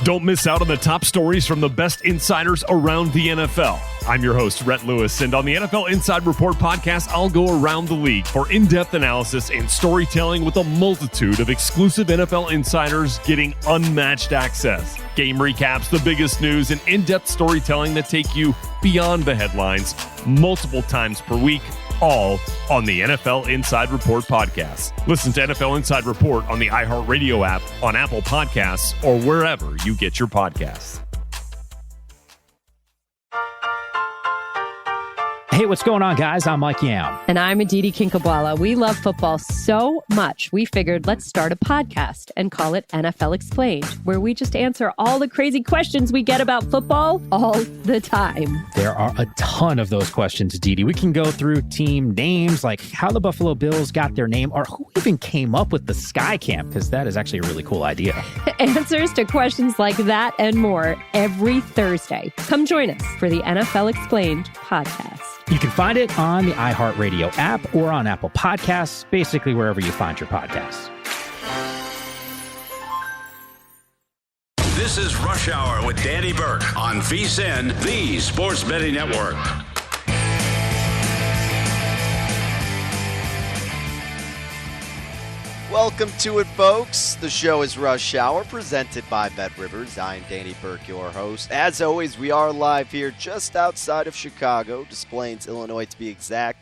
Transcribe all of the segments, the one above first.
Don't miss out on the top stories from the best insiders around the NFL. I'm your host, Rhett Lewis, and on the NFL Inside Report podcast, I'll go around the league for in-depth analysis and storytelling with a multitude of exclusive NFL insiders getting unmatched access. Game recaps, the biggest news, and in-depth storytelling that take you beyond the headlines multiple times per week, all on the NFL Inside Report podcast. Listen to NFL Inside Report on the iHeartRadio app, on Apple Podcasts, or wherever you get your podcasts. Hey, what's going on, guys? I'm Mike Yam. And I'm Aditi Kinkhabwala. We love football so much, we figured let's start a podcast and call it NFL Explained, where we just answer all the crazy questions we get about football all the time. There are a ton of those questions, Aditi. We can go through team names, like how the Buffalo Bills got their name, or who even came up with the Sky Camp, because that is actually a really cool idea. Answers to questions like that and more every Thursday. Come join us for the NFL Explained podcast. You can find it on the iHeartRadio app or on Apple Podcasts, basically wherever you find your podcasts. This is Rush Hour with Danny Burke on VSiN, the Sports Betting Network. Welcome to it, folks. The show is Rush Hour, presented by BetRivers. I'm Danny Burke, your host. As always, we are live here just outside of Chicago, Des Plaines, Illinois, to be exact.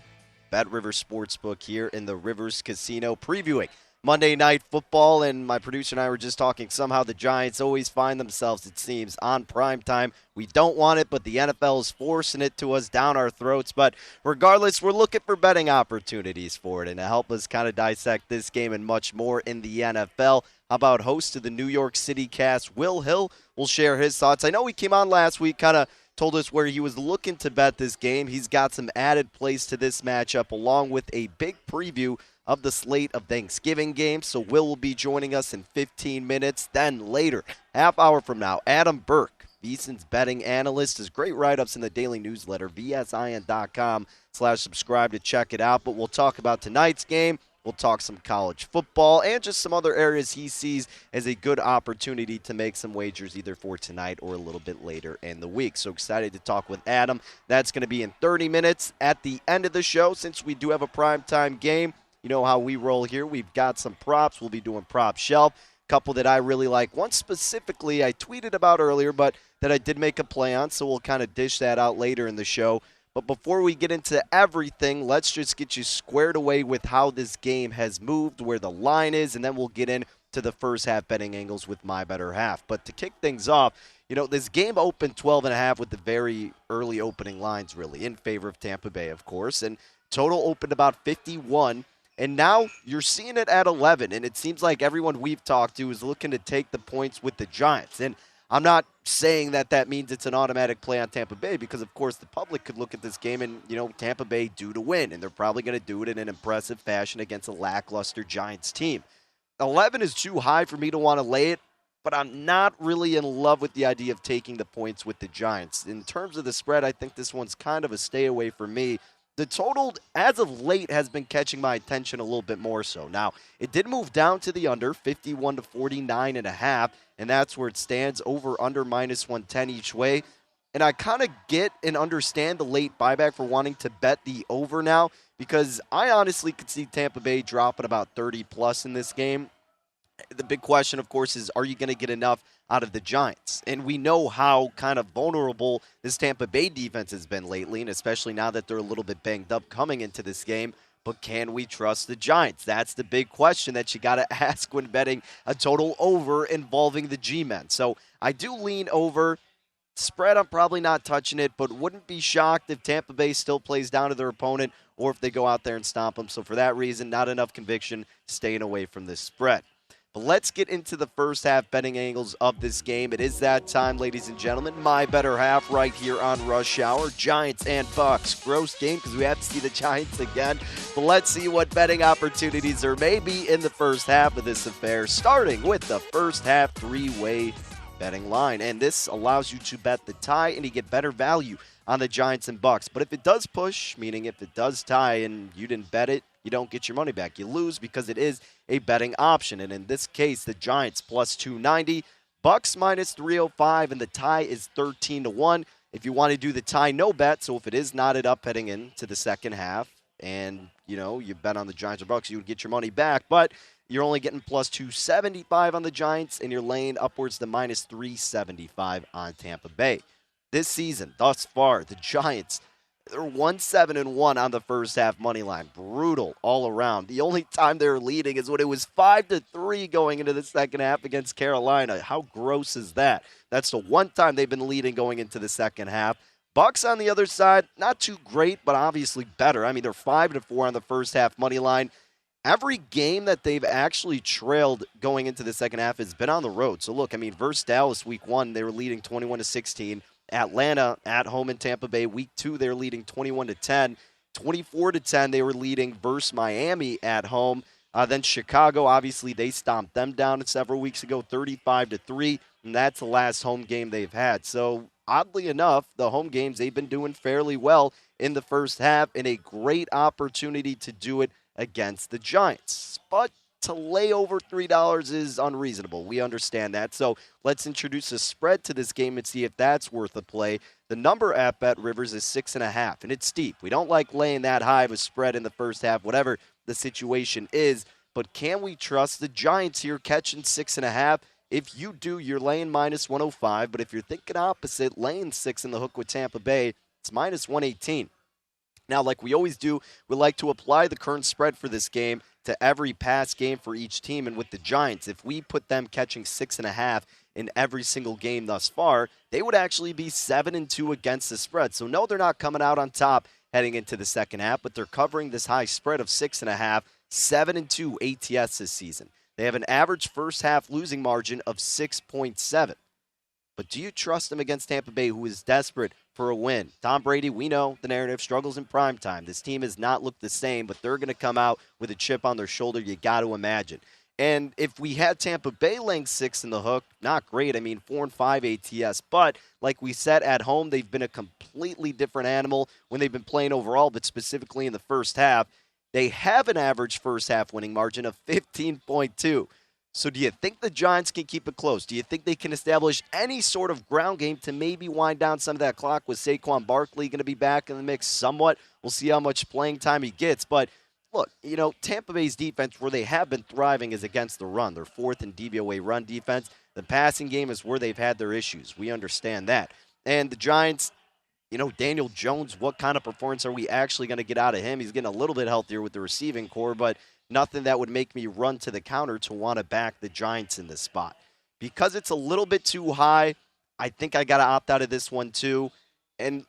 BetRivers Sportsbook here in the Rivers Casino, previewing Monday Night Football, and my producer and I were just talking. Somehow the Giants always find themselves, it seems, on primetime. We don't want it, but the NFL is forcing it to us down our throats. But regardless, we're looking for betting opportunities for it. And to help us kind of dissect this game and much more in the NFL, how about host of the New York City Cast, Will Hill, will share his thoughts. I know he came on last week, kind of told us where he was looking to bet this game. He's got some added plays to this matchup, along with a big preview of the slate of Thanksgiving games. So Will be joining us in 15 minutes. Then later, half hour from now, Adam Burke, VSiN's betting analyst. His great write-ups in the daily newsletter, vsin.com/subscribe to check it out. But we'll talk about tonight's game. We'll talk some college football and just some other areas he sees as a good opportunity to make some wagers either for tonight or a little bit later in the week. So excited to talk with Adam. That's going to be in 30 minutes at the end of the show. Since we do have a primetime game, you know how we roll here. We've got some props. We'll be doing prop shelf. A couple that I really like. One specifically I tweeted about earlier, but that I did make a play on, so we'll kind of dish that out later in the show. But before we get into everything, let's just get you squared away with how this game has moved, where the line is, and then we'll get into the first half betting angles with my better half. But to kick things off, you know, this game opened 12.5 with the very early opening lines, really, in favor of Tampa Bay, of course. And total opened about 51. And now you're seeing it at 11, and it seems like everyone we've talked to is looking to take the points with the Giants. And I'm not saying that that means it's an automatic play on Tampa Bay, because, of course, the public could look at this game and, you know, Tampa Bay due to win, and they're probably going to do it in an impressive fashion against a lackluster Giants team. 11 is too high for me to want to lay it, but I'm not really in love with the idea of taking the points with the Giants. In terms of the spread, I think this one's kind of a stay away for me. The total, as of late, has been catching my attention a little bit more so. Now, it did move down to the under, 51 to 49.5, and that's where it stands, over under minus 110 each way. And I kind of get and understand the late buyback for wanting to bet the over now, because I honestly could see Tampa Bay dropping about 30-plus in this game. The big question, of course, is are you going to get enough out of the Giants? And we know how kind of vulnerable this Tampa Bay defense has been lately, and especially now that they're a little bit banged up coming into this game. But can we trust the Giants? That's the big question that you got to ask when betting a total over involving the G-men. So I do lean over. Spread, I'm probably not touching it, but wouldn't be shocked if Tampa Bay still plays down to their opponent or if they go out there and stomp them. So for that reason, not enough conviction, staying away from this spread. But let's get into the first half betting angles of this game. It is that time, ladies and gentlemen. My better half right here on Rush Hour. Giants and Bucks. Gross game because we have to see the Giants again. But let's see what betting opportunities there may be in the first half of this affair, starting with the first half three-way betting line. And this allows you to bet the tie and you get better value on the Giants and Bucks. But if it does push, meaning if it does tie and you didn't bet it, you don't get your money back. You lose because it is a betting option. And in this case, the Giants plus 290, Bucks minus 305, and the tie is 13-1. If you want to do the tie, no bet. So if it is knotted up heading into the second half, and you bet on the Giants or Bucks, you would get your money back. But you're only getting plus 275 on the Giants, and you're laying upwards to minus 375 on Tampa Bay. This season, thus far, the Giants, they're 1-7-1 on the first half money line. Brutal all around. The only time they were leading is when it was 5-3 going into the second half against Carolina. How gross is that? That's the one time they've been leading going into the second half. Bucks on the other side, not too great, but obviously better. I mean, they're 5-4 on the first half money line. Every game that they've actually trailed going into the second half has been on the road. So look, I mean, versus Dallas week 1, they were leading 21-16. Atlanta at home in Tampa Bay week 2, they were leading 21-10. 24-10, they were leading versus Miami at home. Then Chicago, obviously, they stomped them down several weeks ago, 35-3, and that's the last home game they've had. So oddly enough, the home games, they've been doing fairly well in the first half, and a great opportunity to do it against the Giants. But to lay over $3 is unreasonable. We understand that. So let's introduce a spread to this game and see if that's worth a play. The number at Bet Rivers is 6.5, and it's steep. We don't like laying that high of a spread in the first half, whatever the situation is. But can we trust the Giants here catching 6.5? If you do, you're laying minus 105. But if you're thinking opposite, laying 6 in the hook with Tampa Bay, it's minus 118. Now, like we always do, we like to apply the current spread for this game to every past game for each team. And with the Giants, if we put them catching 6.5 in every single game thus far, they would actually be 7-2 against the spread. So no, they're not coming out on top heading into the second half, but they're covering this high spread of 6.5, 7-2 ATS this season. They have an average first half losing margin of 6.7. But do you trust them against Tampa Bay, who is desperate for a win? Tom Brady, we know the narrative, struggles in primetime. This team has not looked the same, but they're going to come out with a chip on their shoulder, you got to imagine. And if we had Tampa Bay laying 6 in the hook, not great. I mean, 4-5 ATS. But like we said, at home, they've been a completely different animal when they've been playing overall, but specifically in the first half. They have an average first half winning margin of 15.2. So do you think the Giants can keep it close? Do you think they can establish any sort of ground game to maybe wind down some of that clock? With Saquon Barkley going to be back in the mix somewhat? We'll see how much playing time he gets. But look, Tampa Bay's defense, where they have been thriving, is against the run. They're 4th in DVOA run defense. The passing game is where they've had their issues. We understand that. And the Giants, Daniel Jones, what kind of performance are we actually going to get out of him? He's getting a little bit healthier with the receiving core, but nothing that would make me run to the counter to want to back the Giants in this spot. Because it's a little bit too high, I think I got to opt out of this one too. And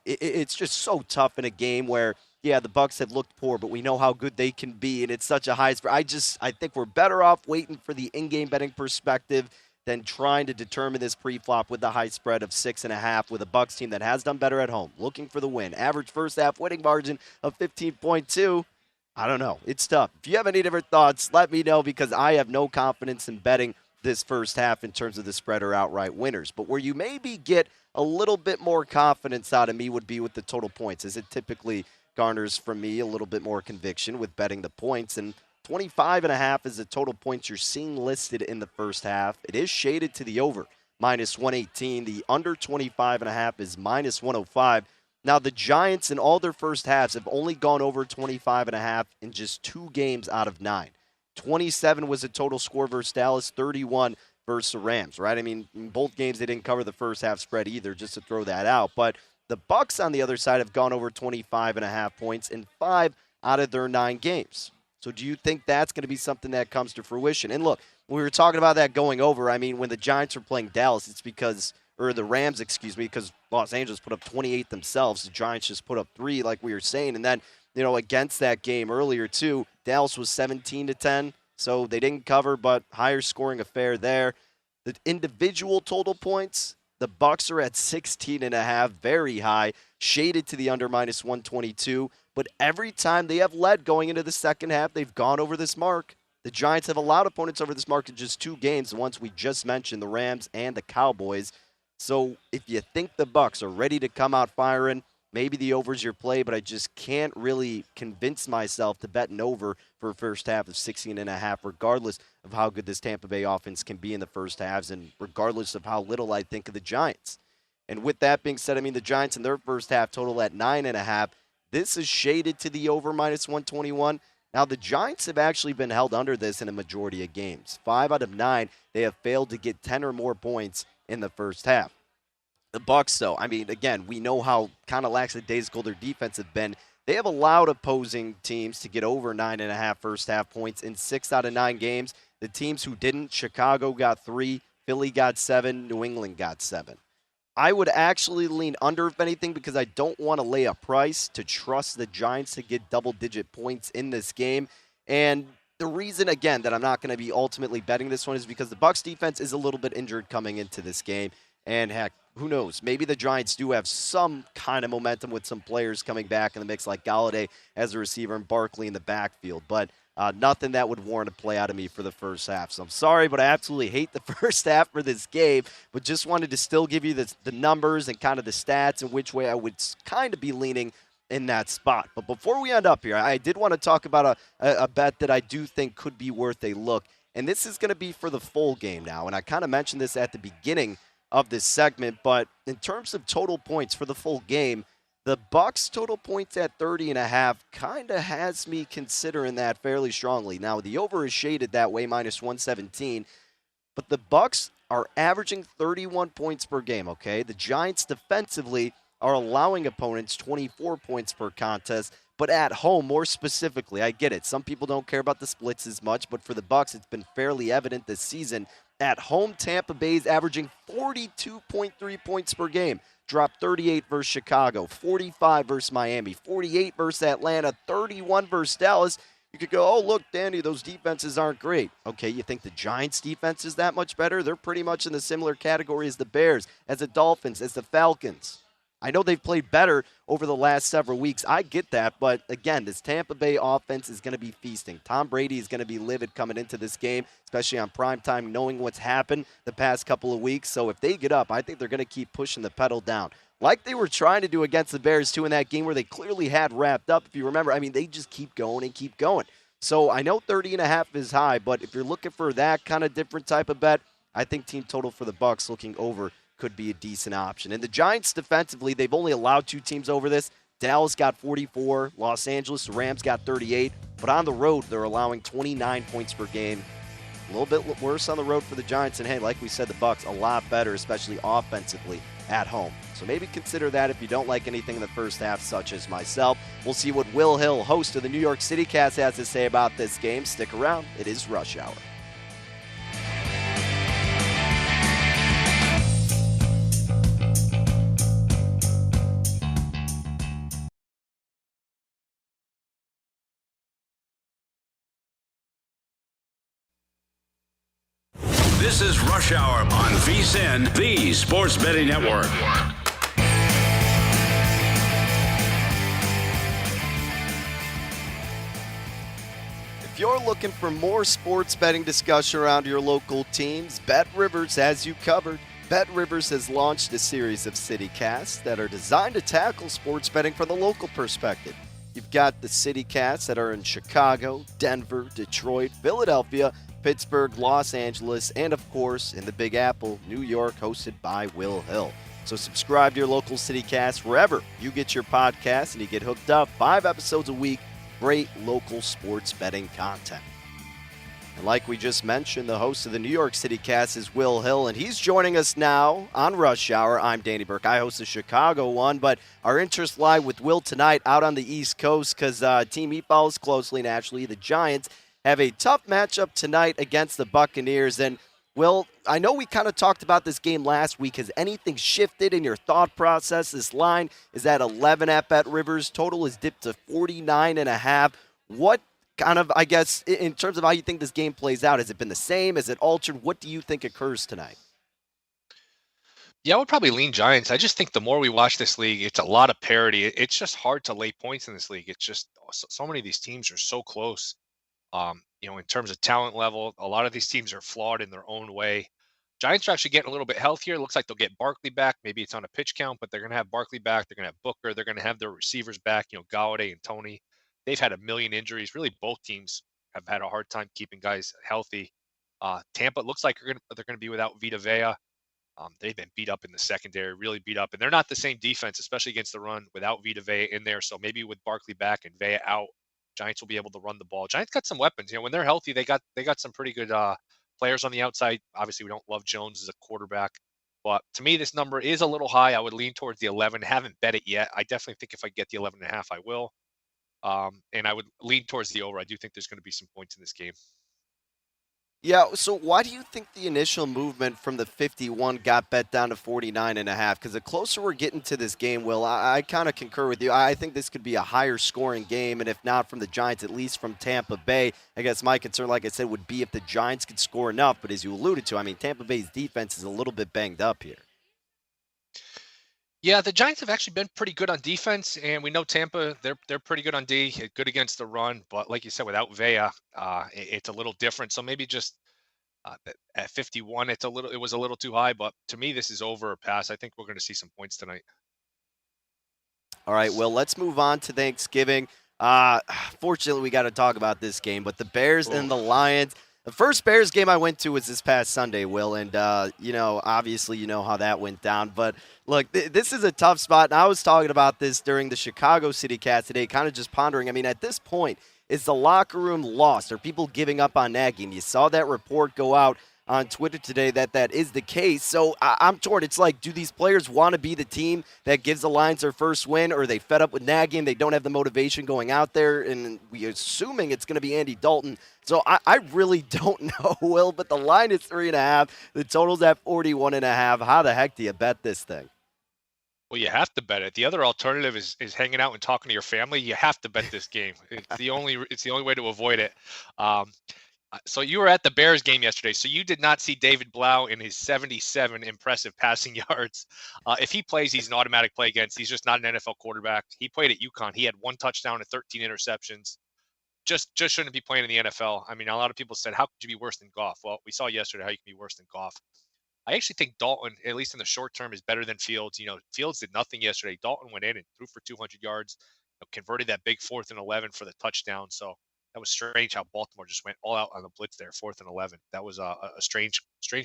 it's just so tough in a game where, yeah, the Bucs have looked poor, but we know how good they can be, and it's such a high spread. I think we're better off waiting for the in-game betting perspective than trying to determine this pre-flop with the high spread of 6.5 with a Bucs team that has done better at home, looking for the win. Average first half winning margin of 15.2. I don't know. It's tough. If you have any different thoughts, let me know, because I have no confidence in betting this first half in terms of the spread or outright winners. But where you maybe get a little bit more confidence out of me would be with the total points, as it typically garners from me a little bit more conviction with betting the points. And 25.5 is the total points you're seeing listed in the first half. It is shaded to the over, minus 118. The under 25.5 is minus 105. Now, the Giants in all their first halves have only gone over 25.5 in just 2 games out of 9. 27 was the total score versus Dallas, 31 versus the Rams, right? I mean, in both games, they didn't cover the first half spread either, just to throw that out. But the Bucs on the other side have gone over 25.5 points in 5 out of their 9 games. So do you think that's going to be something that comes to fruition? And look, when we were talking about that going over, I mean, when the Giants were playing Dallas, it's the Rams, because Los Angeles put up 28 themselves. The Giants just put up 3, like we were saying. And then, against that game earlier, too, Dallas was 17-10, so they didn't cover, but higher scoring affair there. The individual total points, the Bucs are at 16.5, very high, shaded to the under minus 122. But every time they have led going into the second half, they've gone over this mark. The Giants have allowed opponents over this mark in just 2 games, the ones we just mentioned, the Rams and the Cowboys. So if you think the Bucs are ready to come out firing, maybe the over's your play, but I just can't really convince myself to bet an over for a first half of 16.5, regardless of how good this Tampa Bay offense can be in the first halves and regardless of how little I think of the Giants. And with that being said, I mean, the Giants in their first half total at 9.5. This is shaded to the over minus 121. Now, the Giants have actually been held under this in a majority of games. 5 out of 9, they have failed to get 10 or more points in the first half. The Bucs, though, I mean, again, we know how kind of lackadaisical their defense have been. They have allowed opposing teams to get over 9.5 first half points in 6 out of 9 games. The teams who didn't, Chicago got 3, Philly got 7, New England got 7. I would actually lean under, if anything, because I don't want to lay a price to trust the Giants to get double-digit points in this game. And the reason, again, that I'm not going to be ultimately betting this one is because the Bucs defense is a little bit injured coming into this game. And, heck, who knows? Maybe the Giants do have some kind of momentum with some players coming back in the mix, like Galladay as a receiver and Barkley in the backfield. But nothing that would warrant a play out of me for the first half. So I'm sorry, but I absolutely hate the first half for this game, but just wanted to still give you the numbers and kind of the stats and which way I would kind of be leaning in that spot. But before we end up here, I did want to talk about a bet that I do think could be worth a look, and this is going to be for the full game now, and I kind of mentioned this at the beginning of this segment, but in terms of total points for the full game, the Bucs total points at 30.5 kind of has me considering that fairly strongly. Now, the over is shaded that way, minus 117, but the Bucs are averaging 31 points per game, okay? The Giants defensively are allowing opponents 24 points per contest, but at home, more specifically, I get it. Some people don't care about the splits as much, but for the Bucs, it's been fairly evident this season. At home, Tampa Bay is averaging 42.3 points per game. Dropped 38 versus Chicago, 45 versus Miami, 48 versus Atlanta, 31 versus Dallas. You could go, oh, look, Danny, those defenses aren't great. Okay, you think the Giants' defense is that much better? They're pretty much in the similar category as the Bears, as the Dolphins, as the Falcons. I know they've played better over the last several weeks. I get that, but again, this Tampa Bay offense is going to be feasting. Tom Brady is going to be livid coming into this game, especially on primetime, knowing what's happened the past couple of weeks. So if they get up, I think they're going to keep pushing the pedal down, like they were trying to do against the Bears, too, in that game where they clearly had wrapped up. If you remember, I mean, they just keep going and keep going. So I know 30.5 is high, but if you're looking for that kind of different type of bet, I think team total for the Bucs looking over could be a decent option. And the Giants defensively, they've only allowed 2 teams over this. Dallas got 44. Los Angeles, the Rams got 38. But on the road, they're allowing 29 points per game. A little bit worse on the road for the Giants. And hey, like we said, the Bucs a lot better, especially offensively at home. So maybe consider that if you don't like anything in the first half, such as myself. We'll see what Will Hill, host of the New York City Cast, has to say about this game. Stick around. It is Rush Hour. This is Rush Hour on VSiN, the Sports Betting Network. If you're looking for more sports betting discussion around your local teams, Bet Rivers has you covered. Bet Rivers has launched a series of CityCasts that are designed to tackle sports betting from the local perspective. You've got the CityCasts that are in Chicago, Denver, Detroit, Philadelphia, Pittsburgh, Los Angeles, and of course, in the Big Apple, New York, hosted by Will Hill. So subscribe to your local CityCast wherever you get your podcasts, and you get hooked up 5 episodes a week, great local sports betting content. And like we just mentioned, the host of the New York CityCast is Will Hill, and he's joining us now on Rush Hour. I'm Danny Burke. I host the Chicago one, but our interests lie with Will tonight out on the East Coast because team he follows closely, naturally, the Giants, have a tough matchup tonight against the Buccaneers. And, Will, I know we kind of talked about this game last week. Has anything shifted in your thought process? This line is at 11 at Bet Rivers. Total is dipped to 49.5. What kind of, I guess, in terms of how you think this game plays out, has it been the same? Has it altered? What do you think occurs tonight? Yeah, I would probably lean Giants. I just think the more we watch this league, it's a lot of parity. It's just hard to lay points in this league. It's just so many of these teams are so close. In terms of talent level, a lot of these teams are flawed in their own way. Giants are actually getting a little bit healthier. It looks like they'll get Barkley back. Maybe it's on a pitch count, but they're going to have Barkley back. They're going to have Booker. They're going to have their receivers back, Galladay and Tony. They've had a million injuries. Really, both teams have had a hard time keeping guys healthy. Tampa, it looks like they're going to be without Vita Vea. They've been beat up in the secondary, really beat up. And they're not the same defense, especially against the run, without Vita Vea in there. So maybe with Barkley back and Vea out, Giants will be able to run the ball. Giants got some weapons. When they're healthy, they got some pretty good players on the outside. Obviously, we don't love Jones as a quarterback. But to me, this number is a little high. I would lean towards the 11. Haven't bet it yet. I definitely think if I get the 11.5, I will. And I would lean towards the over. I do think there's going to be some points in this game. Yeah, so why do you think the initial movement from the 51 got bet down to 49.5? Because the closer we're getting to this game, Will, I kind of concur with you. I think this could be a higher scoring game, and if not from the Giants, at least from Tampa Bay. I guess my concern, like I said, would be if the Giants could score enough. But as you alluded to, Tampa Bay's defense is a little bit banged up here. Yeah, the Giants have actually been pretty good on defense, and we know Tampa, they're pretty good on D, good against the run. But like you said, without Vea, it's a little different. So maybe just at 51, it was a little too high. But to me, this is over or pass. I think we're going to see some points tonight. All right, well, let's move on to Thanksgiving. Fortunately, we got to talk about this game, but the Bears and the Lions. The first Bears game I went to was this past Sunday, Will, and, obviously you know how that went down. But, look, this is a tough spot, and I was talking about this during the Chicago City Cast today, kind of just pondering. At this point, is the locker room lost? Are people giving up on Nagy? And you saw that report go out on Twitter today that is the case. So I'm torn. It's like, do these players want to be the team that gives the Lions their first win, or are they fed up with Nagy and they don't have the motivation going out there? And we're assuming it's going to be Andy Dalton. So I really don't know, Will, but the line is 3.5. The total's at 41.5. How the heck do you bet this thing? Well, you have to bet it. The other alternative is hanging out and talking to your family. You have to bet this game. It's the only way to avoid it. So you were at the Bears game yesterday, so you did not see David Blau in his 77 impressive passing yards. If he plays, he's an automatic play against. He's just not an NFL quarterback. He played at UConn. He had 1 touchdown and 13 interceptions. Just shouldn't be playing in the NFL. A lot of people said, how could you be worse than Goff? Well, we saw yesterday how you can be worse than Goff. I actually think Dalton, at least in the short term, is better than Fields. Fields did nothing yesterday. Dalton went in and threw for 200 yards, converted that big 4th and 11 for the touchdown. So that was strange how Baltimore just went all out on the blitz there, 4th and 11. That was a strange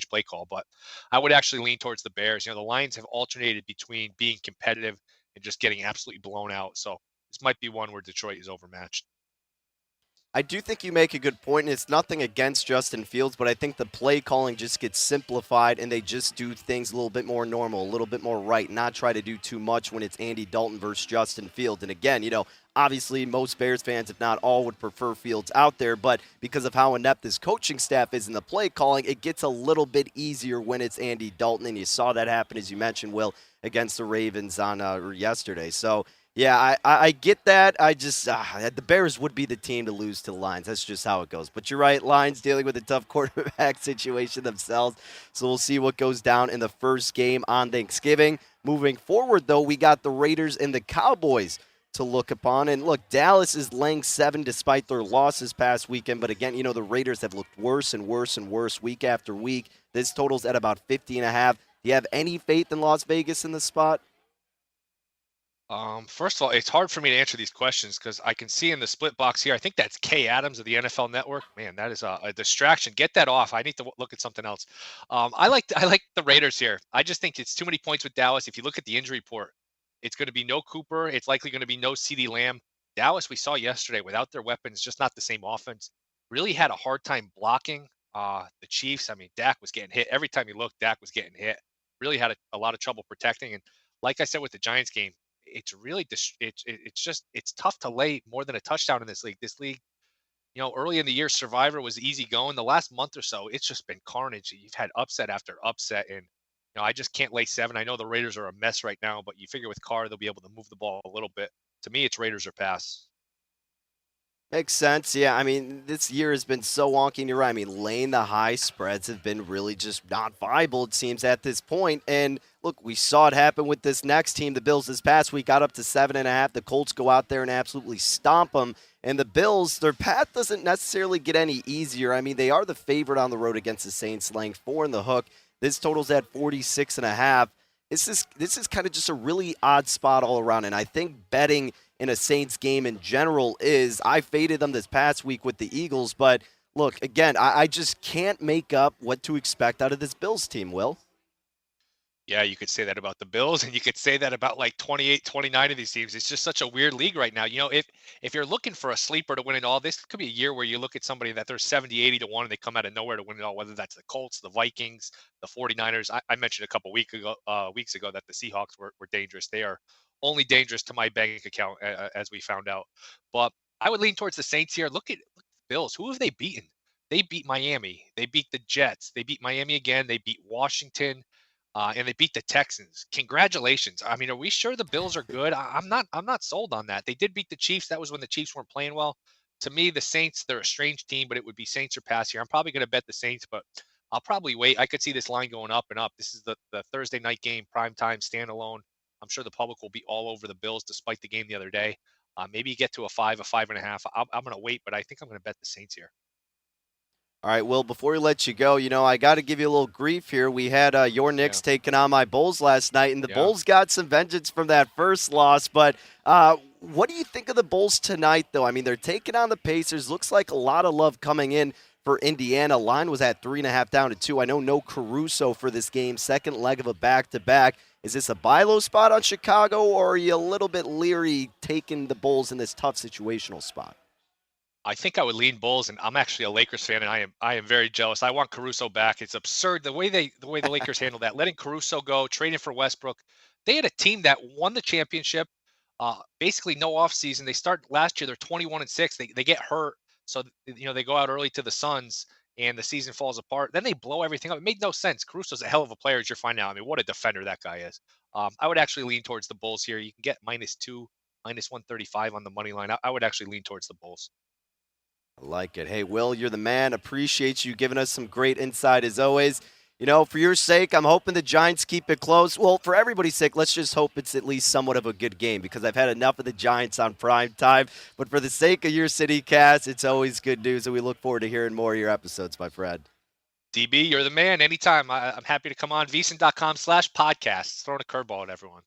play call. But I would actually lean towards the Bears. The Lions have alternated between being competitive and just getting absolutely blown out. So this might be one where Detroit is overmatched. I do think you make a good point, and it's nothing against Justin Fields, but I think the play calling just gets simplified, and they just do things a little bit more normal, a little bit more right, not try to do too much when it's Andy Dalton versus Justin Fields. And again, obviously most Bears fans, if not all, would prefer Fields out there, but because of how inept this coaching staff is in the play calling, it gets a little bit easier when it's Andy Dalton, and you saw that happen, as you mentioned, Will, against the Ravens on yesterday. So, yeah, I get that. I just the Bears would be the team to lose to the Lions. That's just how it goes. But you're right, Lions dealing with a tough quarterback situation themselves. So we'll see what goes down in the first game on Thanksgiving. Moving forward, though, we got the Raiders and the Cowboys to look upon. And look, Dallas is laying 7 despite their losses past weekend. But again, the Raiders have looked worse and worse and worse week after week. This total's at about 50.5. Do you have any faith in Las Vegas in this spot? First of all, it's hard for me to answer these questions because I can see in the split box here, I think that's Kay Adams of the NFL Network. Man, that is a distraction. Get that off. I need to look at something else. I like the Raiders here. I just think it's too many points with Dallas. If you look at the injury report, it's going to be no Cooper. It's likely going to be no CeeDee Lamb. Dallas, we saw yesterday, without their weapons, just not the same offense. Really had a hard time blocking the Chiefs. Dak was getting hit. Every time you looked, Dak was getting hit. Really had a lot of trouble protecting. And like I said with the Giants game, it's really it's tough to lay more than a touchdown in this league. This league, early in the year, Survivor was easy going. The last month or so, it's just been carnage. You've had upset after upset, and I just can't lay 7. I know the Raiders are a mess right now, but you figure with Carr, they'll be able to move the ball a little bit. To me, it's Raiders or pass. Makes sense. Yeah, this year has been so wonky, and you're right. Laying the high spreads have been really just not viable, it seems, at this point. And look, we saw it happen with this next team. The Bills this past week got up to 7.5. The Colts go out there and absolutely stomp them. And the Bills, their path doesn't necessarily get any easier. They are the favorite on the road against the Saints, laying 4 in the hook. This total's at 46.5. This is kind of just a really odd spot all around, and I think betting in a Saints game in general is, I faded them this past week with the Eagles, but look, again, I just can't make up what to expect out of this Bills team, Will. Yeah, you could say that about the Bills, and you could say that about like 28, 29 of these teams. It's just such a weird league right now. If you're looking for a sleeper to win it all, this could be a year where you look at somebody that they're 70, 80 to 1, and they come out of nowhere to win it all, whether that's the Colts, the Vikings, the 49ers. I mentioned a couple weeks ago that the Seahawks were dangerous. They are only dangerous to my bank account, as we found out. But I would lean towards the Saints here. Look at the Bills. Who have they beaten? They beat Miami. They beat the Jets. They beat Miami again. They beat Washington. And they beat the Texans. Congratulations. I mean, are we sure the Bills are good? I'm not sold on that. They did beat the Chiefs. That was when the Chiefs weren't playing well. To me, the Saints, they're a strange team, but it would be Saints or pass here. I'm probably going to bet the Saints, but I'll probably wait. I could see this line going up and up. This is the Thursday night game, primetime, standalone. I'm sure the public will be all over the Bills despite the game the other day. Maybe you get to a 5.5. I'm going to wait, but I think I'm going to bet the Saints here. All right, Will, before we let you go, I got to give you a little grief here. We had your Knicks taking on my Bulls last night, and the Bulls got some vengeance from that first loss. But what do you think of the Bulls tonight, though? I mean, they're taking on the Pacers. Looks like a lot of love coming in for Indiana. Line was at 3.5 down to 2. I know no Caruso for this game, second leg of a back-to-back. Is this a buy low spot on Chicago, or are you a little bit leery taking the Bulls in this tough situational spot? I think I would lean Bulls, and I'm actually a Lakers fan, and I am very jealous. I want Caruso back. It's absurd the way the Lakers handled that, letting Caruso go, trading for Westbrook. They had a team that won the championship, basically no offseason. They start last year, they're 21-6. They get hurt, so they go out early to the Suns, and the season falls apart. Then they blow everything up. It made no sense. Caruso's a hell of a player, as you're finding out. I mean, what a defender that guy is. I would actually lean towards the Bulls here. You can get -2, -135 on the money line. I would actually lean towards the Bulls. I like it. Hey, Will, you're the man. Appreciate you giving us some great insight as always. For your sake, I'm hoping the Giants keep it close. Well, for everybody's sake, let's just hope it's at least somewhat of a good game because I've had enough of the Giants on prime time. But for the sake of your city cast, it's always good news, and we look forward to hearing more of your episodes, my friend. DB, you're the man. Anytime. I'm happy to come on. VSiN.com/podcasts. Throwing a curveball at everyone.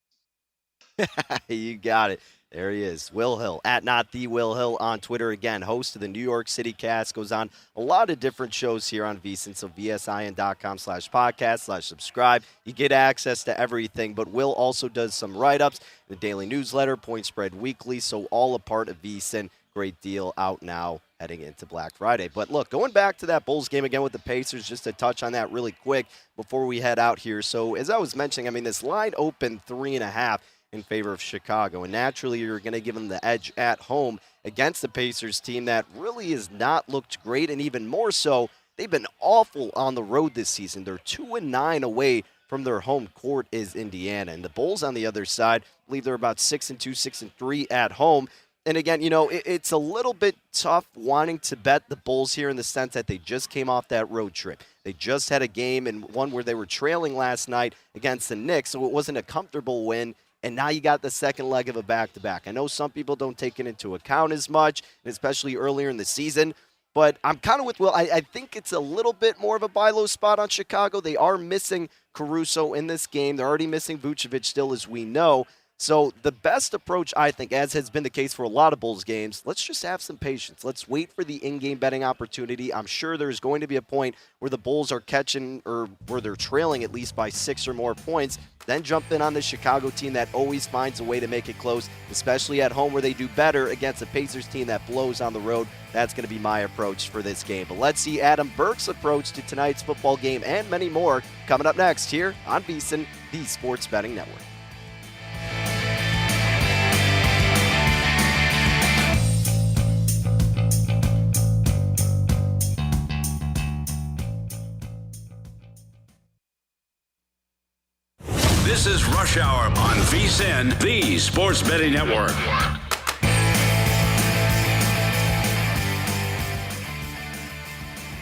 You got it. There he is, Will Hill, at Not The Will Hill on Twitter. Again, host of the New York City Cast, goes on a lot of different shows here on VSiN, so VSIN.com/podcast/subscribe. You get access to everything, but Will also does some write-ups, the daily newsletter, Point Spread Weekly, so all a part of VSiN. Great deal out now heading into Black Friday. But look, going back to that Bulls game again with the Pacers, just to touch on that really quick before we head out here. So as I was mentioning, I mean, this line opened 3.5 in favor of Chicago. And naturally, you're going to give them the edge at home against the Pacers team that really has not looked great. And even more so, they've been awful on the road this season. They're 2-9 away from their home court is Indiana. And the Bulls on the other side, I believe they're about 6-2, 6-3 at home. And again, it's a little bit tough wanting to bet the Bulls here in the sense that they just came off that road trip. They just had a game and one where they were trailing last night against the Knicks, so it wasn't a comfortable win. And now you got the second leg of a back-to-back. I know some people don't take it into account as much, and especially earlier in the season. But I'm kind of with Will. I think it's a little bit more of a buy low spot on Chicago. They are missing Caruso in this game. They're already missing Vucevic still, as we know. So the best approach, I think, as has been the case for a lot of Bulls games, let's just have some patience. Let's wait for the in-game betting opportunity. I'm sure there's going to be a point where the Bulls are catching or where they're trailing at least by 6 or more points. Then jump in on the Chicago team that always finds a way to make it close, especially at home where they do better against a Pacers team that blows on the road. That's going to be my approach for this game. But let's see Adam Burke's approach to tonight's football game and many more coming up next here on VSiN, the Sports Betting Network. This is Rush Hour on VSiN, the Sports Betting Network.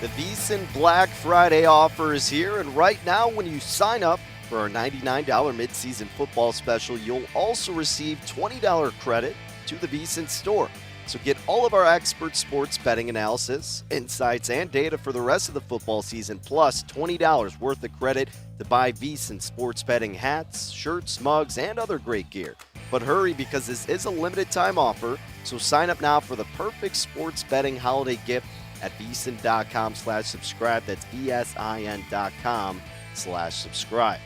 The VSiN Black Friday offer is here, and right now when you sign up for our $99 midseason football special, you'll also receive $20 credit to the VSiN store. So get all of our expert sports betting analysis, insights, and data for the rest of the football season, plus $20 worth of credit to buy VSiN sports betting hats, shirts, mugs, and other great gear. But hurry, because this is a limited time offer, so sign up now for the perfect sports betting holiday gift at vsin.com/subscribe. That's vsin.com/subscribe.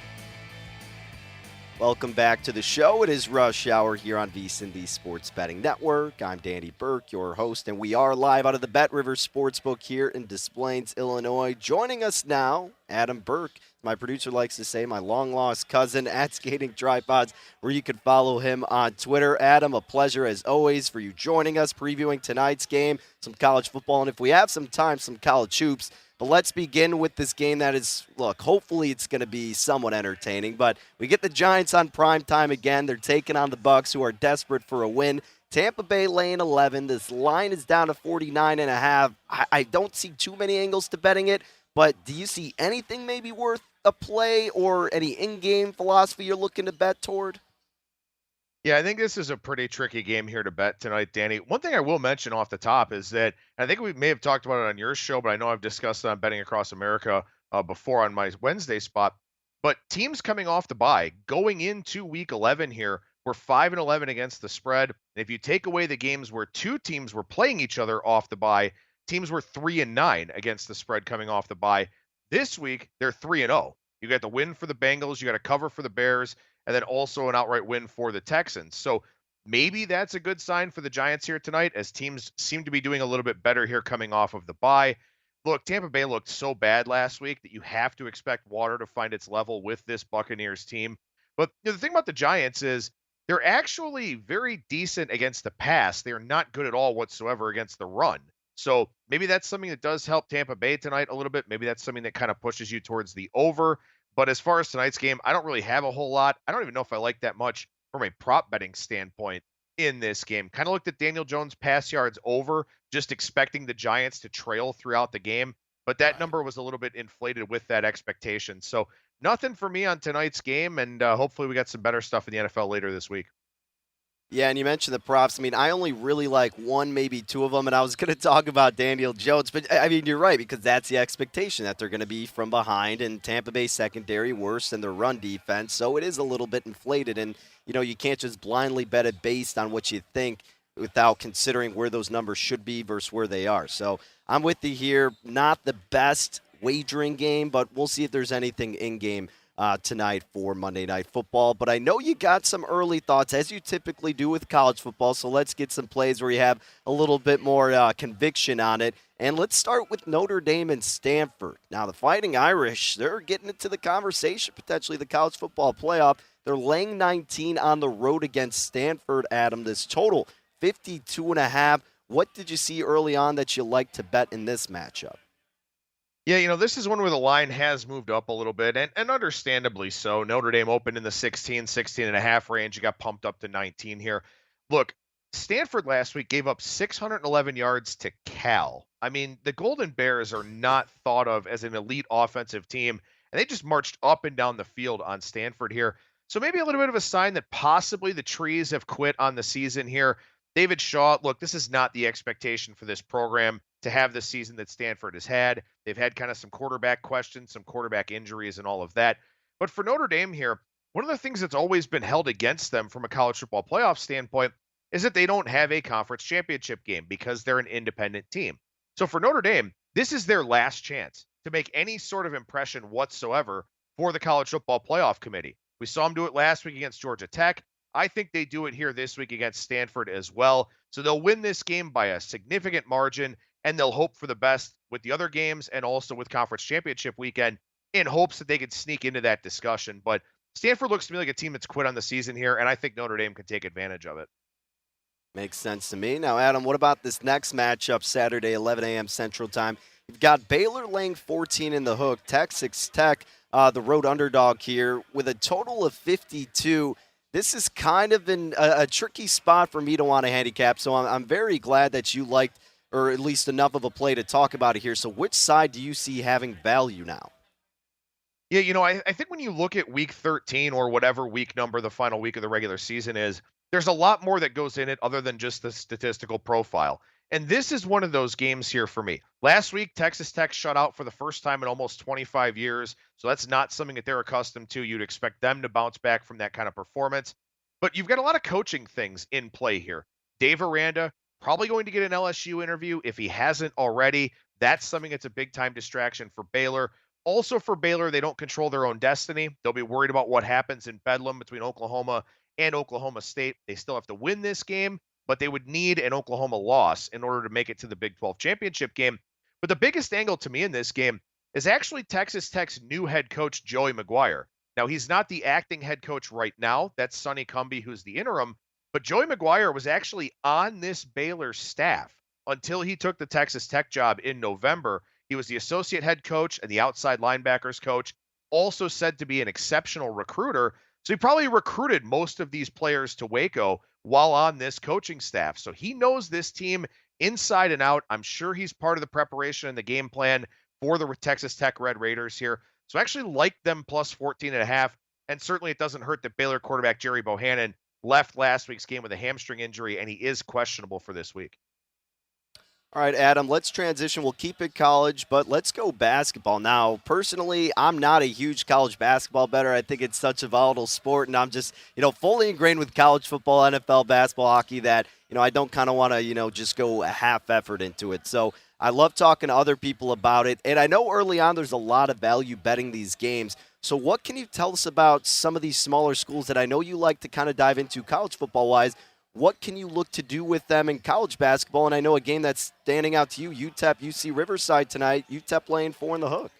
Welcome back to the show. It is Rush Hour here on VSiN, the Sports Betting Network. I'm Danny Burke, your host, and we are live out of the Bet River Sportsbook here in Des Plaines, Illinois. Joining us now, Adam Burke, my producer likes to say, my long-lost cousin at Skating Tripods, where you can follow him on Twitter. Adam, a pleasure as always for you joining us, previewing tonight's game, some college football, and if we have some time, some college hoops. But let's begin with this game that is, look, hopefully it's going to be somewhat entertaining. But we get the Giants on prime time again. They're taking on the Bucs, who are desperate for a win. Tampa Bay laying 11. This line is down to 49.5. I don't see too many angles to betting it, but do you see anything maybe worth a play or any in-game philosophy you're looking to bet toward? Yeah, I think this is a pretty tricky game here to bet tonight, Danny. One thing I will mention off the top is that, and I think we may have talked about it on your show, but I know I've discussed it on Betting Across America before on my Wednesday spot. But teams coming off the bye, going into Week 11 here, we're 5-11 against the spread. And if you take away the games where two teams were playing each other off the bye, teams were 3-9 against the spread coming off the bye. This week, they're 3-0. You got the win for the Bengals, you got a cover for the Bears, and then also an outright win for the Texans. So maybe that's a good sign for the Giants here tonight, as teams seem to be doing a little bit better here coming off of the bye. Look, Tampa Bay looked so bad last week that you have to expect water to find its level with this Buccaneers team. But the thing about the Giants is they're actually very decent against the pass. They're not good at all whatsoever against the run. So maybe that's something that does help Tampa Bay tonight a little bit. Maybe that's something that kind of pushes you towards the over. But as far as tonight's game, I don't really have a whole lot. I don't even know if I like that much from a prop betting standpoint in this game. Kind of looked at Daniel Jones' pass yards over, just expecting the Giants to trail throughout the game. But that number was a little bit inflated with that expectation. So nothing for me on tonight's game, and hopefully we got some better stuff in the NFL later this week. Yeah, and you mentioned the props. I mean, I only really like one, maybe two of them, and I was going to talk about Daniel Jones. But, I mean, you're right, because that's the expectation, that they're going to be from behind, and Tampa Bay secondary worse than their run defense. So it is a little bit inflated, and, you know, you can't just blindly bet it based on what you think without considering where those numbers should be versus where they are. So I'm with you here. Not the best wagering game, but we'll see if there's anything in-game tonight for Monday Night Football. But I know you got some early thoughts, as you typically do with college football, so let's get some plays where you have a little bit more conviction on it. And let's start with Notre Dame and Stanford. Now, the Fighting Irish, they're getting into the conversation, potentially the college football playoff. They're laying 19 on the road against Stanford, Adam. This total, 52.5. What did you see early on that you like to bet in this matchup? Yeah, you know, this is one where the line has moved up a little bit, and understandably so. Notre Dame opened in the 16.5 range. You got pumped up to 19 here. Look, Stanford last week gave up 611 yards to Cal. I mean, the Golden Bears are not thought of as an elite offensive team, and they just marched up and down the field on Stanford here. So maybe a little bit of a sign that possibly the trees have quit on the season here. David Shaw, look, this is not the expectation for this program to have the season that Stanford has had. They've had kind of some quarterback questions, some quarterback injuries and all of that. But for Notre Dame here, one of the things that's always been held against them from a college football playoff standpoint is that they don't have a conference championship game because they're an independent team. So for Notre Dame, this is their last chance to make any sort of impression whatsoever for the college football playoff committee. We saw them do it last week against Georgia Tech. I think they do it here this week against Stanford as well. So they'll win this game by a significant margin, and they'll hope for the best with the other games and also with conference championship weekend in hopes that they could sneak into that discussion. But Stanford looks to me like a team that's quit on the season here, and I think Notre Dame can take advantage of it. Makes sense to me. Now, Adam, what about this next matchup Saturday, 11 a.m. Central Time? You've got Baylor laying 14 in the hook. Texas Tech, the road underdog here, with a total of 52. This is kind of a tricky spot for me to want to handicap, so I'm very glad that you liked, or at least enough of a play to talk about it here. So which side do you see having value now? Yeah, you know, I think when you look at week 13 or whatever week number the final week of the regular season is, there's a lot more that goes in it other than just the statistical profile. And this is one of those games here for me. Last week, Texas Tech shut out for the first time in almost 25 years. So that's not something that they're accustomed to. You'd expect them to bounce back from that kind of performance. But you've got a lot of coaching things in play here. Dave Aranda probably going to get an LSU interview if he hasn't already. That's something that's a big-time distraction for Baylor. Also for Baylor, they don't control their own destiny. They'll be worried about what happens in Bedlam between Oklahoma and Oklahoma State. They still have to win this game, but they would need an Oklahoma loss in order to make it to the Big 12 championship game. But the biggest angle to me in this game is actually Texas Tech's new head coach, Joey McGuire. Now, he's not the acting head coach right now. That's Sonny Cumbie, who's the interim. But Joey McGuire was actually on this Baylor staff until he took the Texas Tech job in November. He was the associate head coach and the outside linebackers coach, also said to be an exceptional recruiter. So he probably recruited most of these players to Waco while on this coaching staff. So he knows this team inside and out. I'm sure he's part of the preparation and the game plan for the Texas Tech Red Raiders here. So I actually like them plus 14.5. And certainly it doesn't hurt that Baylor quarterback Jerry Bohannon left last week's game with a hamstring injury, and he is questionable for this week. All right, Adam, let's transition. We'll keep it college, but let's go basketball now. Personally, I'm not a huge college basketball bettor. I think it's such a volatile sport, and I'm just, fully ingrained with college football, NFL, basketball, hockey that, I don't kind of want to, just go a half effort into it. So I love talking to other people about it, and I know early on there's a lot of value betting these games. So what can you tell us about some of these smaller schools that I know you like to kind of dive into college football-wise? What can you look to do with them in college basketball? And I know a game that's standing out to you, UTEP, UC Riverside tonight. UTEP laying 4 in the hook.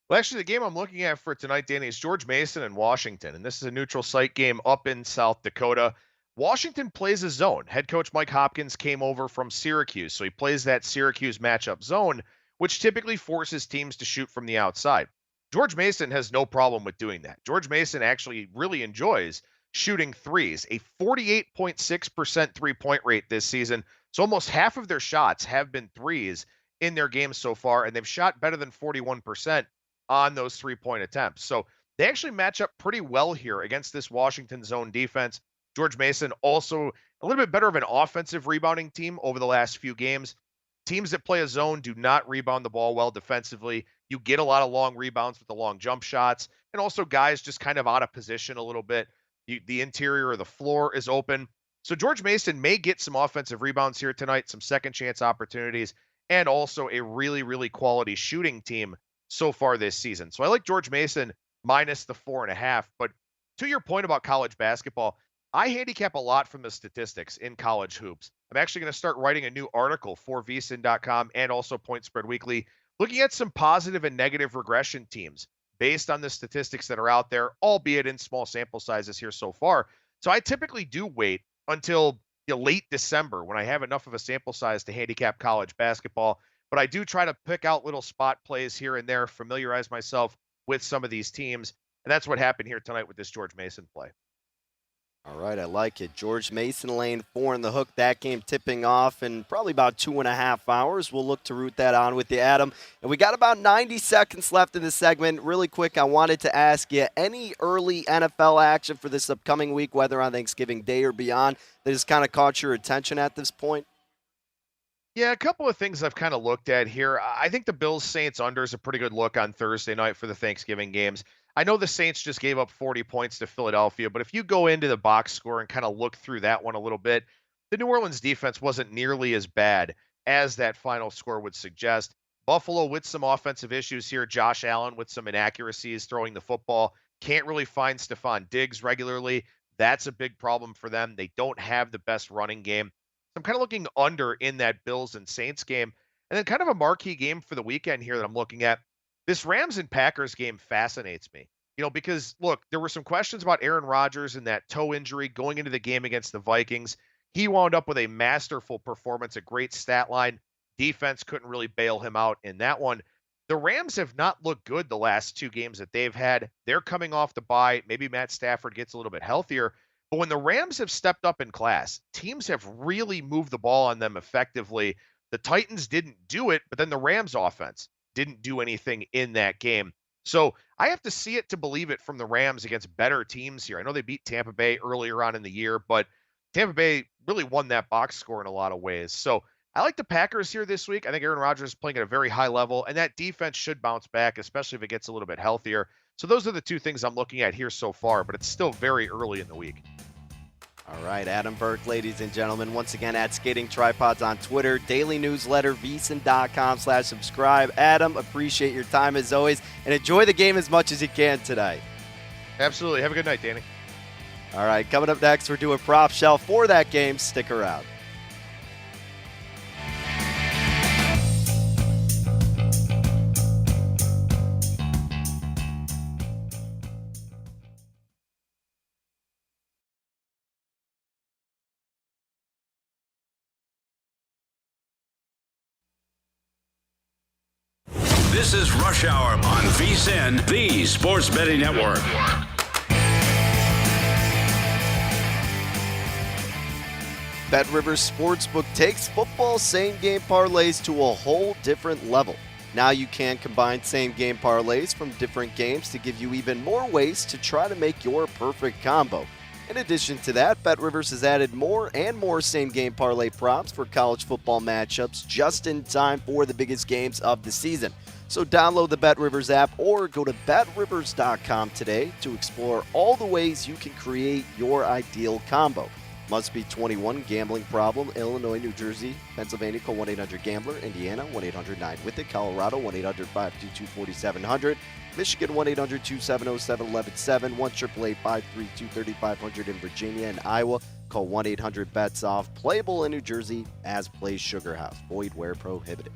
Well, actually, the game I'm looking at for tonight, Danny, is George Mason and Washington. And this is a neutral site game up in South Dakota. Washington plays a zone. Head coach Mike Hopkins came over from Syracuse, so he plays that Syracuse matchup zone, which typically forces teams to shoot from the outside. George Mason has no problem with doing that. George Mason actually really enjoys shooting threes, a 48.6% three-point rate this season. So almost half of their shots have been threes in their games so far, and they've shot better than 41% on those three-point attempts. So they actually match up pretty well here against this Washington zone defense. George Mason also a little bit better of an offensive rebounding team over the last few games. Teams that play a zone do not rebound the ball well defensively. You get a lot of long rebounds with the long jump shots, and also guys just kind of out of position a little bit. The interior of the floor is open. So George Mason may get some offensive rebounds here tonight, some second chance opportunities, and also a really, really quality shooting team so far this season. So I like George Mason minus the 4.5. But to your point about college basketball, I handicap a lot from the statistics in college hoops. I'm actually going to start writing a new article for vsin.com and also Point Spread Weekly, looking at some positive and negative regression teams based on the statistics that are out there, albeit in small sample sizes here so far. So I typically do wait until late December when I have enough of a sample size to handicap college basketball. But I do try to pick out little spot plays here and there, familiarize myself with some of these teams. And that's what happened here tonight with this George Mason play. All right, I like it. George Mason laying 4 in the hook. That game tipping off in probably about 2.5 hours. We'll look to root that on with you, Adam. And we got about 90 seconds left in this segment. Really quick, I wanted to ask you, any early NFL action for this upcoming week, whether on Thanksgiving Day or beyond, that has kind of caught your attention at this point? Yeah, a couple of things I've kind of looked at here. I think the Bills-Saints under is a pretty good look on Thursday night for the Thanksgiving games. I know the Saints just gave up 40 points to Philadelphia, but if you go into the box score and kind of look through that one a little bit, the New Orleans defense wasn't nearly as bad as that final score would suggest. Buffalo with some offensive issues here. Josh Allen with some inaccuracies throwing the football. Can't really find Stephon Diggs regularly. That's a big problem for them. They don't have the best running game. I'm kind of looking under in that Bills and Saints game. And then kind of a marquee game for the weekend here that I'm looking at. This Rams and Packers game fascinates me, because, look, there were some questions about Aaron Rodgers and that toe injury going into the game against the Vikings. He wound up with a masterful performance, a great stat line. Defense couldn't really bail him out in that one. The Rams have not looked good the last 2 games that they've had. They're coming off the bye. Maybe Matt Stafford gets a little bit healthier. But when the Rams have stepped up in class, teams have really moved the ball on them effectively. The Titans didn't do it, but then the Rams offense didn't do anything in that game. So I have to see it to believe it from the Rams against better teams here. I know they beat Tampa Bay earlier on in the year, but Tampa Bay really won that box score in a lot of ways. So I like the Packers here this week. I think Aaron Rodgers is playing at a very high level, and that defense should bounce back, especially if it gets a little bit healthier. So those are the two things I'm looking at here so far, but it's still very early in the week. All right, Adam Burke, ladies and gentlemen, once again at Skating Tripods on Twitter, daily newsletter, vsin.com/subscribe. Adam, appreciate your time as always, and enjoy the game as much as you can tonight. Absolutely. Have a good night, Danny. All right, coming up next, we're doing Prop Shelf for that game. Stick around. This is Rush Hour on VSiN, the Sports Betting Network. BetRivers Sportsbook takes football same-game parlays to a whole different level. Now you can combine same-game parlays from different games to give you even more ways to try to make your perfect combo. In addition to that, BetRivers has added more and more same-game parlay props for college football matchups just in time for the biggest games of the season. So download the BetRivers app or go to betrivers.com today to explore all the ways you can create your ideal combo. Must be 21, gambling problem, Illinois, New Jersey, Pennsylvania, call 1-800-GAMBLER, Indiana, 1-800-9-WITH-IT, Colorado, 1-800-522-4700, Michigan, 1-800-270-7117, 1-888-532-3500 in Virginia and Iowa, call 1-800-BETS-OFF, playable in New Jersey as plays Sugar House, void where prohibited.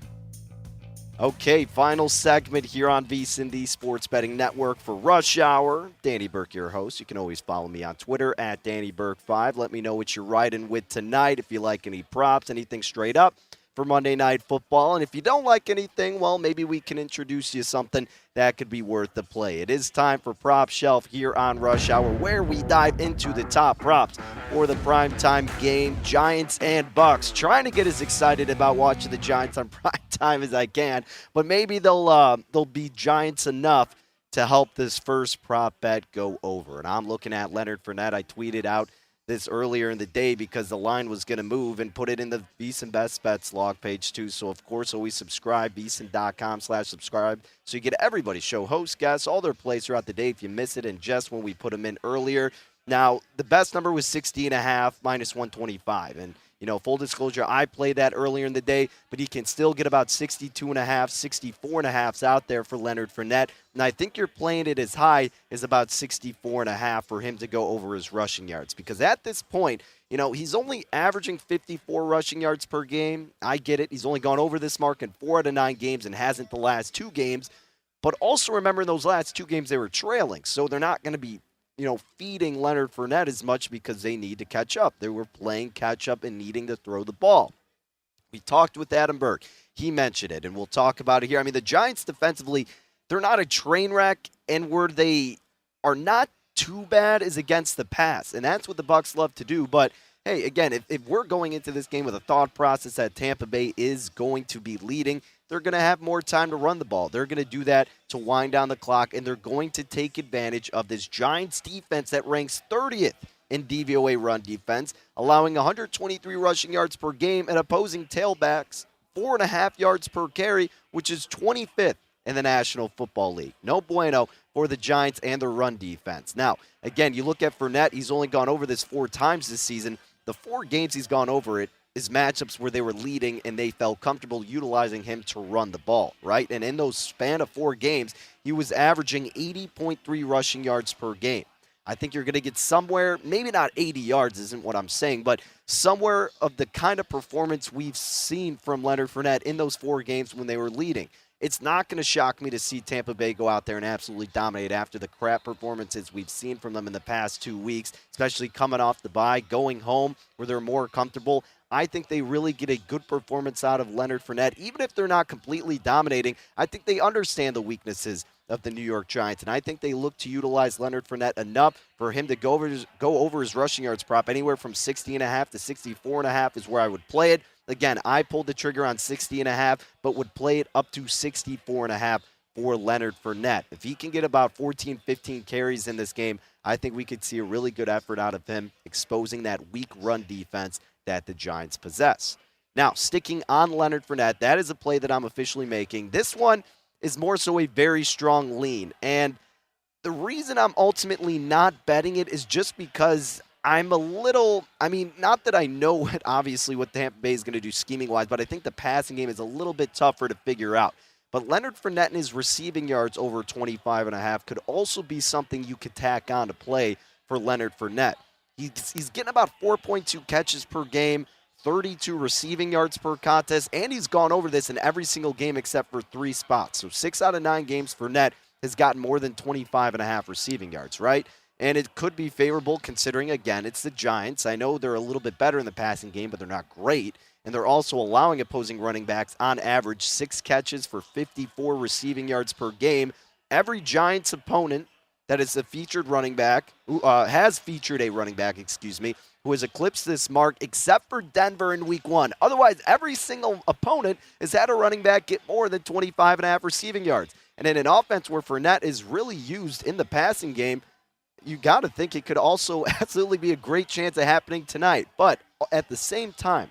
Okay, final segment here on VSiN, the Sports Betting Network for Rush Hour. Danny Burke, your host. You can always follow me on Twitter at DannyBurke5. Let me know what you're riding with tonight. If you like any props, anything straight up for Monday Night Football. And if you don't like anything, well, maybe we can introduce you something that could be worth the play. It is time for Prop Shelf here on Rush Hour, where we dive into the top props for the primetime game, Giants and Bucks. Trying to get as excited about watching the Giants on primetime as I can, but maybe they'll be Giants enough to help this first prop bet go over. And I'm looking at Leonard Fournette. I tweeted out this earlier in the day because the line was going to move and put it in the VSiN Best Bets log page too. So, of course, always subscribe, vsin.com/subscribe. So you get everybody's show, hosts, guests, all their plays throughout the day if you miss it, and just when we put them in earlier. Now, the best number was 60.5 minus 125. And, you know, full disclosure, I played that earlier in the day, but he can still get about 62.5, 64.5s out there for Leonard Fournette. And I think you're playing it as high as about 64.5 for him to go over his rushing yards. Because at this point, you know, he's only averaging 54 rushing yards per game. I get it. He's only gone over this mark in 4 out of 9 games and hasn't the last 2 games. But also remember, in those last 2 games, they were trailing. So they're not going to be, you know, feeding Leonard Fournette as much because they need to catch up. They were playing catch up and needing to throw the ball. We talked with Adam Burke. He mentioned it, and we'll talk about it here. I mean, the Giants defensively, they're not a train wreck, and where they are not too bad is against the pass, and that's what the Bucs love to do. But, hey, again, if we're going into this game with a thought process that Tampa Bay is going to be leading, they're going to have more time to run the ball. They're going to do that to wind down the clock, and they're going to take advantage of this Giants defense that ranks 30th in DVOA run defense, allowing 123 rushing yards per game and opposing tailbacks 4.5 yards per carry, which is 25th in the National Football League. No bueno for the Giants and their run defense. Now, again, you look at Fournette, he's only gone over this 4 times this season. The 4 games he's gone over it is matchups where they were leading and they felt comfortable utilizing him to run the ball, right? And in those span of 4 games, he was averaging 80.3 rushing yards per game. I think you're going to get somewhere, maybe not 80 yards isn't what I'm saying, but somewhere of the kind of performance we've seen from Leonard Fournette in those 4 games when they were leading. It's not going to shock me to see Tampa Bay go out there and absolutely dominate after the crap performances we've seen from them in the past 2 weeks, especially coming off the bye, going home where they're more comfortable. I think they really get a good performance out of Leonard Fournette. Even if they're not completely dominating, I think they understand the weaknesses of the New York Giants, and I think they look to utilize Leonard Fournette enough for him to go over his rushing yards prop. Anywhere from 60.5 to 64.5 is where I would play it. Again, I pulled the trigger on 60.5, but would play it up to 64.5 for Leonard Fournette. If he can get about 14, 15 carries in this game, I think we could see a really good effort out of him, exposing that weak run defense that the Giants possess. Now, sticking on Leonard Fournette, that is a play that I'm officially making. This one is more so a very strong lean. And the reason I'm ultimately not betting it is just because I'm a little, not that I know what Tampa Bay is going to do scheming-wise, but I think the passing game is a little bit tougher to figure out. But Leonard Fournette and his receiving yards over 25.5 could also be something you could tack on to play for Leonard Fournette. He's getting about 4.2 catches per game, 32 receiving yards per contest, and he's gone over this in every single game except for 3 spots. So 6 out of 9 games, Fournette has gotten more than 25.5 receiving yards, right? And it could be favorable considering, again, it's the Giants. I know they're a little bit better in the passing game, but they're not great. And they're also allowing opposing running backs, on average, 6 catches for 54 receiving yards per game. Every Giants opponent that is a featured running back, has featured a running back, who has eclipsed this mark, except for Denver in Week 1. Otherwise, every single opponent has had a running back get more than 25.5 receiving yards. And in an offense where Fournette is really used in the passing game, you got to think it could also absolutely be a great chance of happening tonight. But at the same time,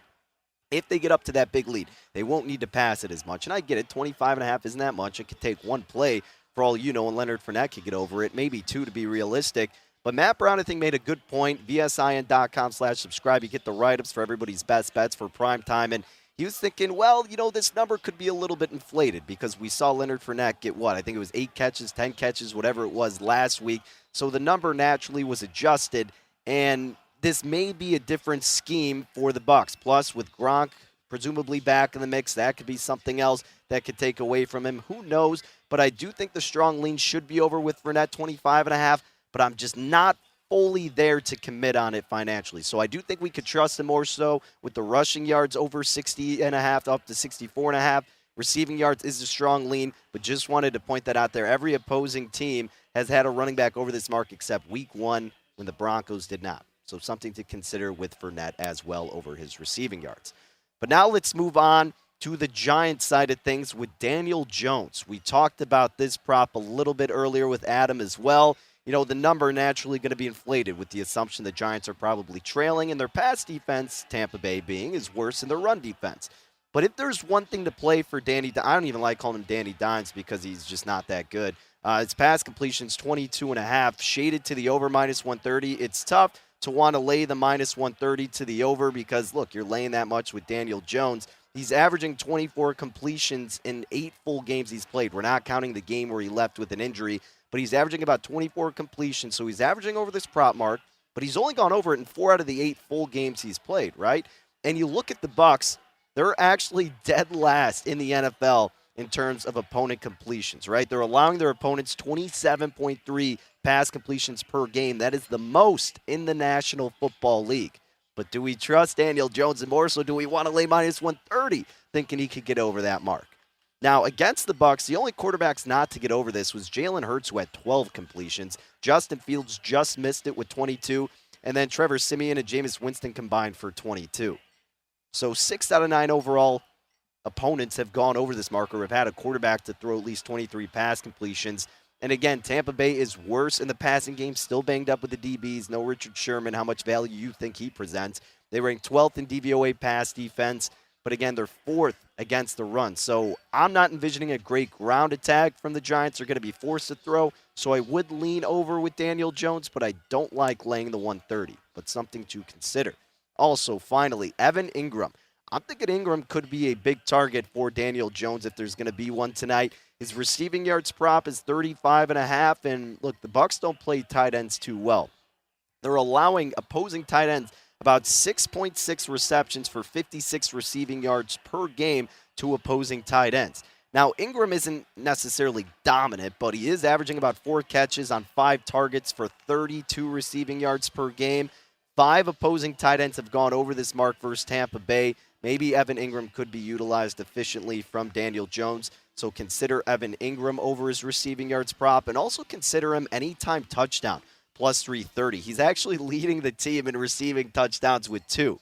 if they get up to that big lead, they won't need to pass it as much. And I get it, 25.5 isn't that much. It could take one play for all you know, and Leonard Fournette could get over it, maybe 2 to be realistic. But Matt Brown, I think, made a good point. VSIN.com/subscribe. You get the write-ups for everybody's best bets for prime time. And he was thinking, well, this number could be a little bit inflated because we saw Leonard Fournette get I think it was 8 catches, 10 catches, whatever it was last week. So the number naturally was adjusted, and this may be a different scheme for the Bucs. Plus, with Gronk presumably back in the mix, that could be something else that could take away from him. Who knows? But I do think the strong lean should be over with Fournette, 25.5, but I'm just not fully there to commit on it financially. So I do think we could trust him more so with the rushing yards over 60.5 up to 64.5. Receiving yards is a strong lean, but just wanted to point that out there. Every opposing team has had a running back over this mark except Week 1 when the Broncos did not. So something to consider with Fournette as well over his receiving yards. But now let's move on to the Giants side of things with Daniel Jones. We talked about this prop a little bit earlier with Adam as well. The number naturally going to be inflated with the assumption the Giants are probably trailing, and their pass defense, Tampa Bay being, is worse than their run defense. But if there's one thing to play for Danny, I don't even like calling him Danny Dimes because he's just not that good. His pass completion's 22.5, shaded to the over -130. It's tough to want to lay the -130 to the over because, look, you're laying that much with Daniel Jones. He's averaging 24 completions in 8 full games he's played. We're not counting the game where he left with an injury, but he's averaging about 24 completions, so he's averaging over this prop mark, but he's only gone over it in 4 out of the 8 full games he's played, right? And you look at the Bucs, they're actually dead last in the NFL in terms of opponent completions, right? They're allowing their opponents 27.3 pass completions per game. That is the most in the National Football League. But do we trust Daniel Jones and more so do we want to lay -130 thinking he could get over that mark? Now, against the Bucs, the only quarterbacks not to get over this was Jalen Hurts, who had 12 completions. Justin Fields just missed it with 22. And then Trevor Siemian and Jameis Winston combined for 22. So 6 out of 9 overall opponents have gone over this marker, have had a quarterback to throw at least 23 pass completions. And again, Tampa Bay is worse in the passing game, still banged up with the DBs. No Richard Sherman, how much value you think he presents. They rank 12th in DVOA pass defense, but again, they're 4th against the run. So I'm not envisioning a great ground attack from the Giants. They're going to be forced to throw, so I would lean over with Daniel Jones, but I don't like laying the 130, but something to consider. Also, finally, Evan Ingram. I'm thinking Ingram could be a big target for Daniel Jones if there's going to be one tonight. His receiving yards prop is 35.5, and look, the Bucs don't play tight ends too well. They're allowing opposing tight ends about 6.6 receptions for 56 receiving yards per game to opposing tight ends. Now, Ingram isn't necessarily dominant, but he is averaging about 4 catches on 5 targets for 32 receiving yards per game. 5 opposing tight ends have gone over this mark versus Tampa Bay. Maybe Evan Ingram could be utilized efficiently from Daniel Jones. So consider Evan Ingram over his receiving yards prop, and also consider him anytime touchdown, plus 330. He's actually leading the team in receiving touchdowns with 2.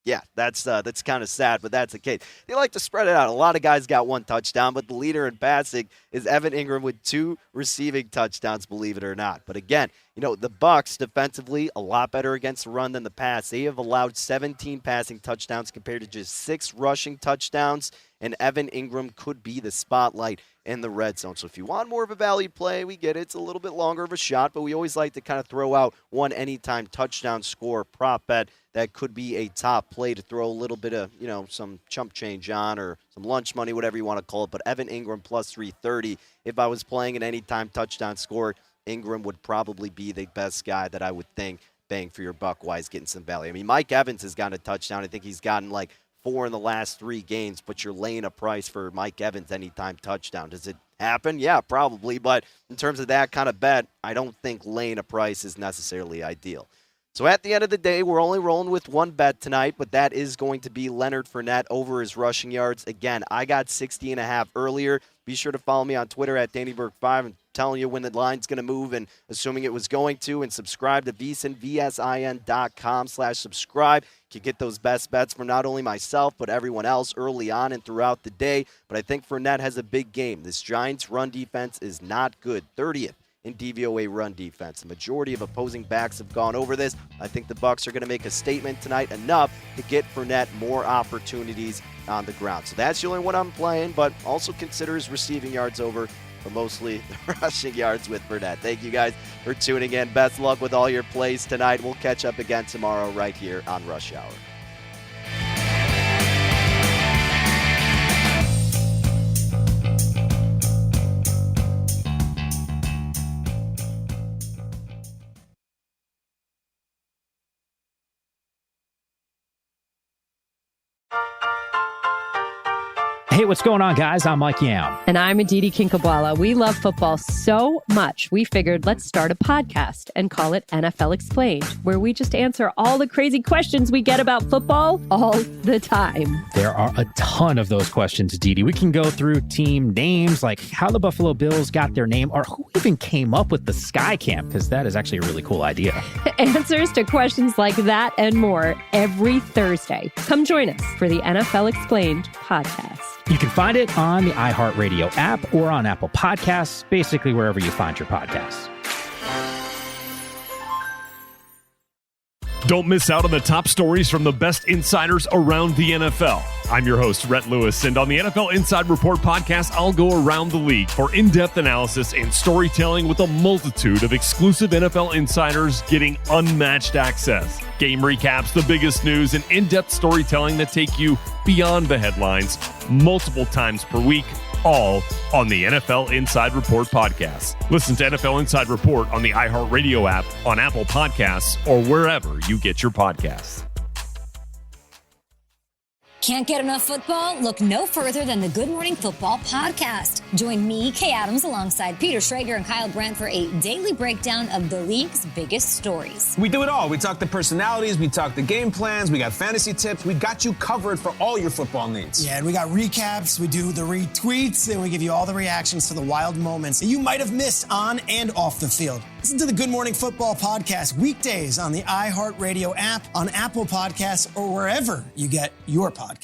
Yeah, that's kind of sad, but that's the case. They like to spread it out. A lot of guys got 1 touchdown, but the leader in passing is Evan Ingram with 2 receiving touchdowns, believe it or not. But again, the Bucs defensively a lot better against the run than the pass. They have allowed 17 passing touchdowns compared to just 6 rushing touchdowns, and Evan Ingram could be the spotlight in the red zone. So if you want more of a value play, we get it. It's a little bit longer of a shot, but we always like to kind of throw out one anytime touchdown score prop bet that could be a top play to throw a little bit of, some chump change on or some lunch money, whatever you want to call it. But Evan Ingram plus 330. If I was playing an anytime touchdown score, Ingram would probably be the best guy that I would think bang for your buck wise, getting some value. I mean, Mike Evans has gotten a touchdown. I think he's gotten like 4 in the last 3 games, but you're laying a price for Mike Evans anytime touchdown. Does it happen? Yeah, probably. But in terms of that kind of bet, I don't think laying a price is necessarily ideal. So at the end of the day, we're only rolling with 1 bet tonight, but that is going to be Leonard Fournette over his rushing yards. Again, I got 60.5 earlier. Be sure to follow me on Twitter at DannyBurke5 and telling you when the line's going to move and assuming it was going to, and subscribe to VSIN.com/subscribe. You can get those best bets from not only myself, but everyone else early on and throughout the day. But I think Fournette has a big game. This Giants run defense is not good. 30th in DVOA run defense. The majority of opposing backs have gone over this. I think the Bucs are going to make a statement tonight, enough to get Fournette more opportunities on the ground. So that's the only one I'm playing, but also consider his receiving yards over, but mostly the rushing yards with Fournette. Thank you guys for tuning in. Best luck with all your plays tonight. We'll catch up again tomorrow right here on Rush Hour. Hey, what's going on, guys? I'm Mike Yam. And I'm Aditi Kinkhabwala. We love football so much, we figured let's start a podcast and call it NFL Explained, where we just answer all the crazy questions we get about football all the time. There are a ton of those questions, Didi. We can go through team names, like how the Buffalo Bills got their name, or who even came up with the Sky Camp, because that is actually a really cool idea. Answers to questions like that and more every Thursday. Come join us for the NFL Explained podcast. You can find it on the iHeartRadio app or on Apple Podcasts, basically wherever you find your podcasts. Don't miss out on the top stories from the best insiders around the NFL. I'm your host, Rhett Lewis, and on the NFL Inside Report podcast, I'll go around the league for in-depth analysis and storytelling with a multitude of exclusive NFL insiders getting unmatched access. Game recaps, the biggest news, and in-depth storytelling that take you beyond the headlines multiple times per week, all on the NFL Inside Report podcast. Listen to NFL Inside Report on the iHeartRadio app, on Apple Podcasts, or wherever you get your podcasts. Can't get enough football? Look no further than the Good Morning Football podcast. Join me, Kay Adams, alongside Peter Schrager and Kyle Brandt for a daily breakdown of the league's biggest stories. We do it all. We talk the personalities, we talk the game plans, we got fantasy tips. We got you covered for all your football needs. Yeah, and we got recaps, we do the retweets, and we give you all the reactions to the wild moments that you might have missed on and off the field. Listen to the Good Morning Football podcast weekdays on the iHeartRadio app, on Apple Podcasts, or wherever you get your podcasts.